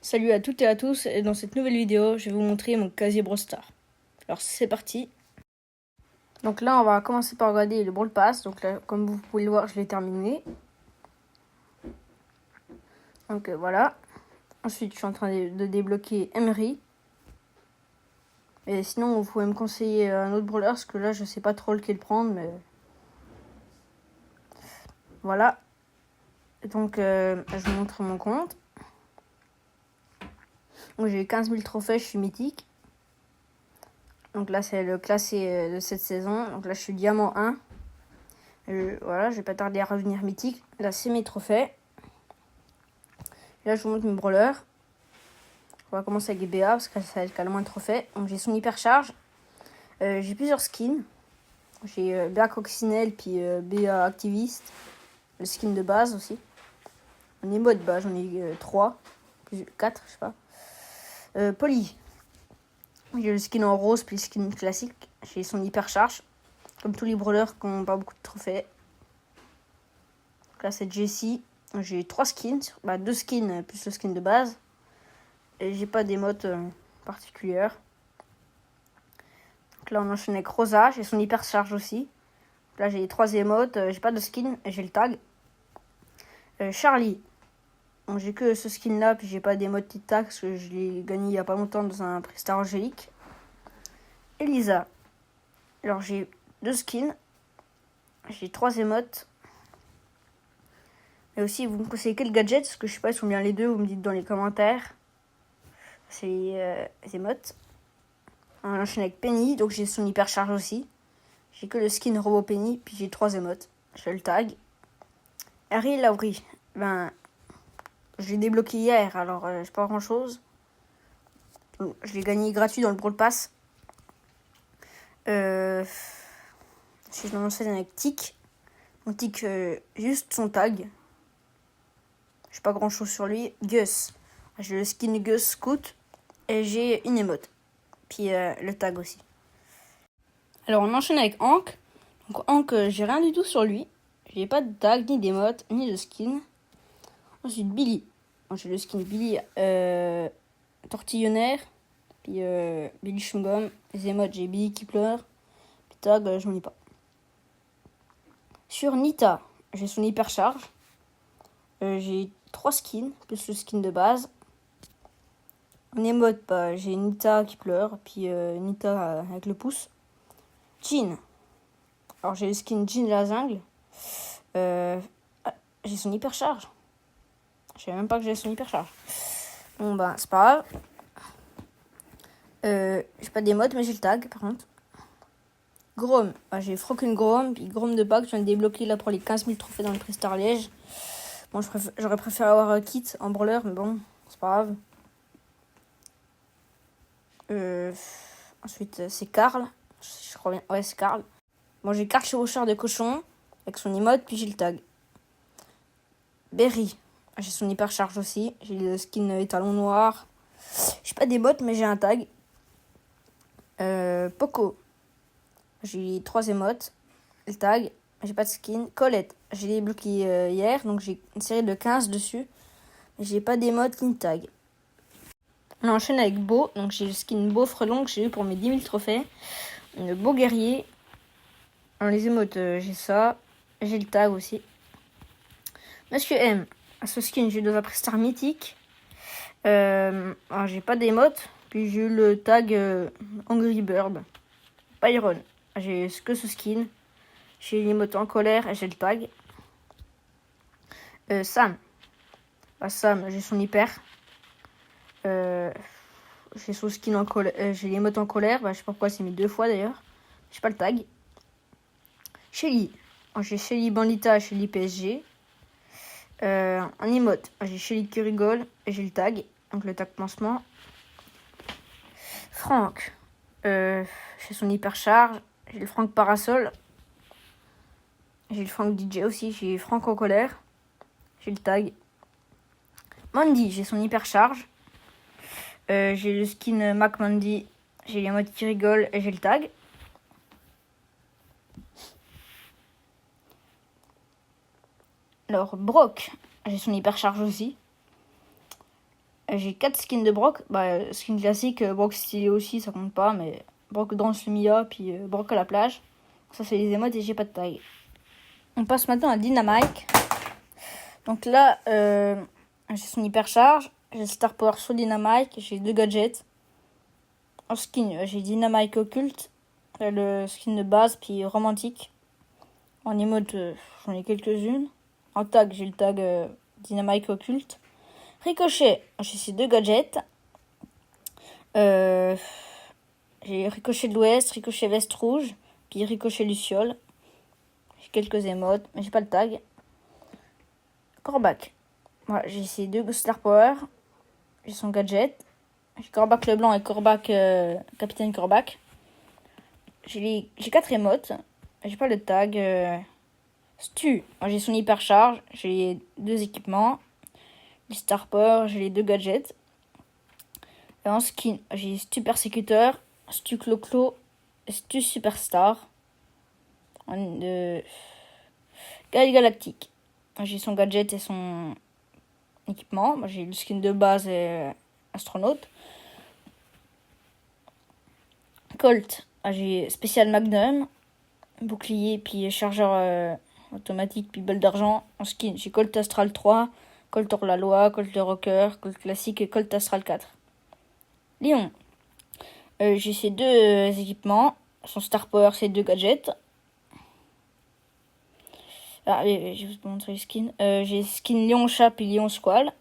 Salut à toutes et à tous, et dans cette nouvelle vidéo, je vais vous montrer mon casier Brawl Stars. Alors c'est parti. Donc là, on va commencer par regarder le Brawl Pass. Donc là, comme vous pouvez le voir, je l'ai terminé. Donc voilà. Ensuite, je suis en train de débloquer Emery. Et sinon, vous pouvez me conseiller un autre brawler, parce que là, je sais pas trop lequel prendre, mais voilà. Donc, je vous montre mon compte. Donc j'ai 15 000 trophées, je suis mythique. Donc là, c'est le classé de cette saison. Donc là, je suis diamant 1. Voilà, je vais pas tarder à revenir mythique. Là, c'est mes trophées. Là, je vous montre mes brawlers. On va commencer avec BA parce que ça a le moins de trophées. Donc, j'ai son hypercharge. J'ai plusieurs skins. J'ai BA Coccinelle puis BA Activiste. Le skin de base aussi. On est mode base, j'en ai 3. 4, je sais pas. Polly. J'ai le skin en rose puis le skin classique. J'ai son hypercharge. Comme tous les brawlers qui n'ont pas beaucoup de trophées. Donc là, c'est Jessie. J'ai 3 skins. 2 skins plus le skin de base. Et j'ai pas d'émote particulière. Donc là, on enchaîne avec Rosa. J'ai son hypercharge aussi. Là, j'ai les 3 émotes. J'ai pas de skin. J'ai le tag. Charlie. Bon, j'ai que ce skin là. Puis j'ai pas d'émote petit tag. Parce que je l'ai gagné il y a pas longtemps dans un Prestar Angélique. Elisa. Alors, j'ai 2 skins. J'ai 3 émotes. Et aussi, vous me conseillez quel gadget? Parce que je sais pas, ils sont bien les deux. Vous me dites dans les commentaires. C'est les émotes. On enchaîne avec Penny. Donc, j'ai son hypercharge aussi. J'ai que le skin Robot Penny, puis j'ai 3 émotes. Je le tag. Harry Laurie. Je l'ai débloqué hier, alors j'ai pas grand chose. Je l'ai gagné gratuit dans le Brawl Pass. Si je l'enchaîne avec Tic. Mon Tic, juste son tag. J'ai pas grand chose sur lui. Gus. J'ai le skin Gus Scout. Et j'ai une émote. Puis le tag aussi. Alors on enchaîne avec Hank. Donc Hank, j'ai rien du tout sur lui. J'ai pas de tag, ni d'émote, ni de skin. Ensuite Billy. J'ai le skin Billy tortillonnaire. Puis Billy Chewing-Gum. Les émotes, j'ai Billy qui pleure. Puis tag, j'en ai pas. Sur Nita, j'ai son hypercharge. J'ai 3 skins, plus le skin de base. En émote, j'ai Nita qui pleure. Puis Nita avec le pouce. Jean. Alors j'ai le skin Jean la jungle. J'ai son hypercharge. Je savais même pas que j'avais son hypercharge. Bon c'est pas grave. J'ai pas d'émote mais j'ai le tag par contre. Grom. J'ai Froken Grom. Puis Grom de bug. Je viens de débloquer là pour les 15 000 trophées dans le Prestar Liège. Bon, j'aurais préféré avoir un kit en brawler. Mais bon, c'est pas grave. Ensuite, c'est Carl. Je crois bien. Ouais, c'est Carl. Bon, j'ai Carl chevaucheur de cochon. Avec son emote. Puis j'ai le tag. Berry. J'ai son hypercharge aussi. J'ai le skin étalon noir. J'ai pas d'émote mais j'ai un tag. Poco. J'ai 3 émotes. Le tag. J'ai pas de skin. Colette. J'ai débloqué hier. Donc j'ai une série de 15 dessus. J'ai pas d'émote ni de tag. On enchaîne avec Beau. Donc j'ai le skin Beau Frelon que j'ai eu pour mes 10 000 trophées. Le Beau Guerrier. Dans les émotes, j'ai ça. J'ai le tag aussi. Monsieur M. Ce skin, j'ai eu dans un Prestar mythique. Alors, j'ai pas d'émote. Puis j'ai eu le tag Angry Bird. Byron. J'ai que ce skin. J'ai l'émote en colère et j'ai le tag. Sam. Sam, j'ai son hyper. J'ai son skin en colère. J'ai l'émote en colère. Je sais pas pourquoi c'est mis 2 fois d'ailleurs. J'ai pas le tag. Shelly. J'ai Shelly Bandita, Shelly PSG. En emote, j'ai Shelly qui rigole et j'ai le tag. Donc le tag pansement. Franck. J'ai son hypercharge. J'ai le Franck Parasol. J'ai le Franck DJ aussi. J'ai Franck en colère. J'ai le tag. Mandy, j'ai son hypercharge. J'ai le skin Mac Mandy. J'ai les modes qui rigolent et j'ai le tag. Alors Brock, j'ai son hypercharge aussi. J'ai 4 skins de Brock. Skin classique, Brock stylé aussi, ça compte pas. Mais Brock dans le Mia, puis Brock à la plage. Ça, c'est les émotes et j'ai pas de tag. On passe maintenant à Dynamite. Donc là, j'ai son hypercharge. J'ai le Star Power sur Dynamite. J'ai 2 gadgets. En skin, j'ai Dynamite occulte. Le skin de base, puis romantique. En emote, j'en ai quelques-unes. En tag, j'ai le tag Dynamite occulte. Ricochet, j'ai ces 2 gadgets. J'ai Ricochet de l'Ouest, Ricochet Veste Rouge, puis Ricochet Luciole. J'ai quelques émotes, mais j'ai pas le tag. Corbac, voilà, j'ai ces 2 Star Power. J'ai son gadget. J'ai Corbac Leblanc et Corbac Capitaine Corbac. J'ai 4 émotes. J'ai pas le tag. Stu, j'ai son hypercharge. J'ai les 2 équipements. Les Star Power, j'ai les 2 gadgets. Et en skin, j'ai Stu Persécuteur, Stu Clo-Clo, Stu Superstar. Guide Galactique. J'ai son gadget et son équipement. J'ai le skin de base et astronaute. Colt, j'ai spécial Magnum, bouclier, puis chargeur automatique, puis balle d'argent. En skin, j'ai Colt Astral 3, Colt Hors-la-Loi, Colt Rocker, Colt Classique et Colt Astral 4. Lion, j'ai ces 2 équipements. Son Star Power, ces 2 gadgets. Je vais vous montrer les skins. J'ai skin Lion Chat puis Lion Squall.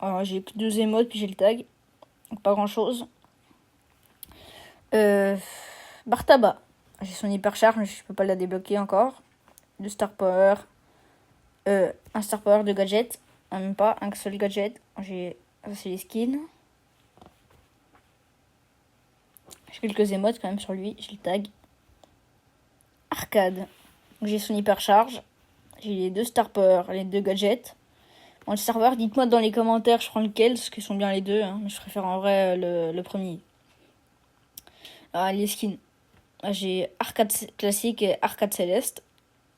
Alors, j'ai que 2 émotes puis j'ai le tag. Donc pas grand chose. Bartaba. J'ai son hypercharge mais je peux pas la débloquer encore. 2 Star Power. Un Star Power de gadget. Même pas un seul gadget. Ça c'est les skins. J'ai quelques émotes quand même sur lui. J'ai le tag. Arcade. J'ai son hypercharge. J'ai les 2 Star Power, les 2 gadgets. Bon, le serveur, dites-moi dans les commentaires, je prends lequel, parce qu'ils sont bien les 2. Mais je préfère en vrai le premier. Les skins. J'ai Arcade Classique et Arcade Céleste.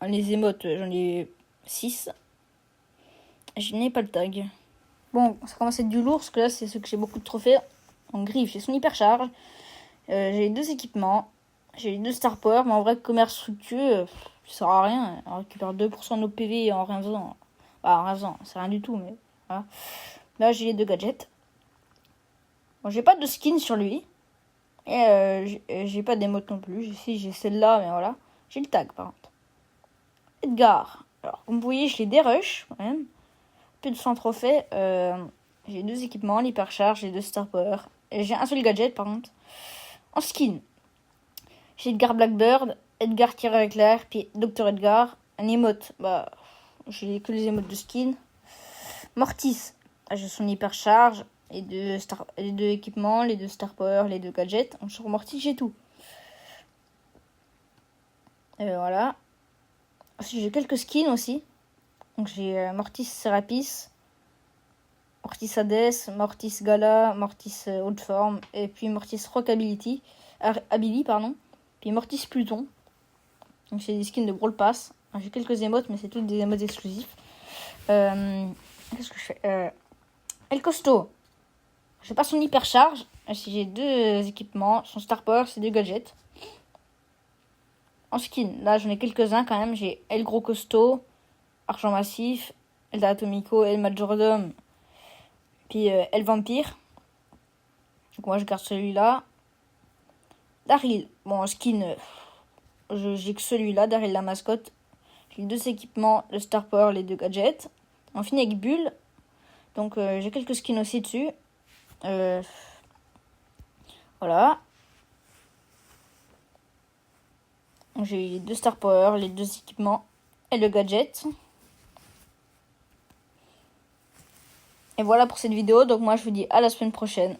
Les émotes, j'en ai 6. Je n'ai pas le tag. Bon, ça commence à être du lourd, parce que là, c'est ce que j'ai beaucoup de trophées. En griffe, j'ai son hypercharge. J'ai les 2 équipements. J'ai les 2 Star Power, mais en vrai, commerce fructueux, ça sert à rien. On récupère 2% de nos PV en rien faisant. En rien faisant, c'est rien du tout, mais voilà. Là, j'ai les 2 gadgets. Bon, j'ai pas de skin sur lui. Et j'ai pas d'émote non plus. J'ai celle-là, mais voilà. J'ai le tag, par contre. Edgar. Alors, comme vous voyez, je l'ai dérush, quand même. Plus de 100 trophées. J'ai 2 équipements, l'hypercharge, les 2 Star Power. Et j'ai un seul gadget, par contre. En skin. J'ai Edgar Blackbird, Edgar tiré avec l'air, puis Dr Edgar. Un émote, j'ai que les émotes de skin. Mortis, j'ai son hypercharge, les 2 équipements, les 2 Star Power, les 2 gadgets. Sur Mortis, j'ai tout. Et voilà. Ensuite, j'ai quelques skins aussi. Donc j'ai Mortis Serapis, Mortis Hades, Mortis Gala, Mortis Haute Forme, et puis Mortis Rockability, pardon. Puis Mortis Pluton. Donc c'est des skins de Brawl Pass. Alors, j'ai quelques émotes, mais c'est toutes des émotes exclusifs. Qu'est-ce que je fais El Costo. J'ai pas son hypercharge. J'ai 2 équipements. Son Star Power, c'est 2 gadgets. En skin, là j'en ai quelques-uns quand même. J'ai El Gros Costaud, Argent Massif, El Atomico, El Majordome, puis El Vampire. Donc moi je garde celui-là. Daryl, bon en skin, j'ai que celui-là, Daryl la mascotte. J'ai les 2 équipements, le Star Power, les 2 gadgets. On finit avec Bull. Donc j'ai quelques skins aussi dessus. Voilà. J'ai les 2 Star Power, les 2 équipements et le gadget. Et voilà pour cette vidéo. Donc moi je vous dis à la semaine prochaine.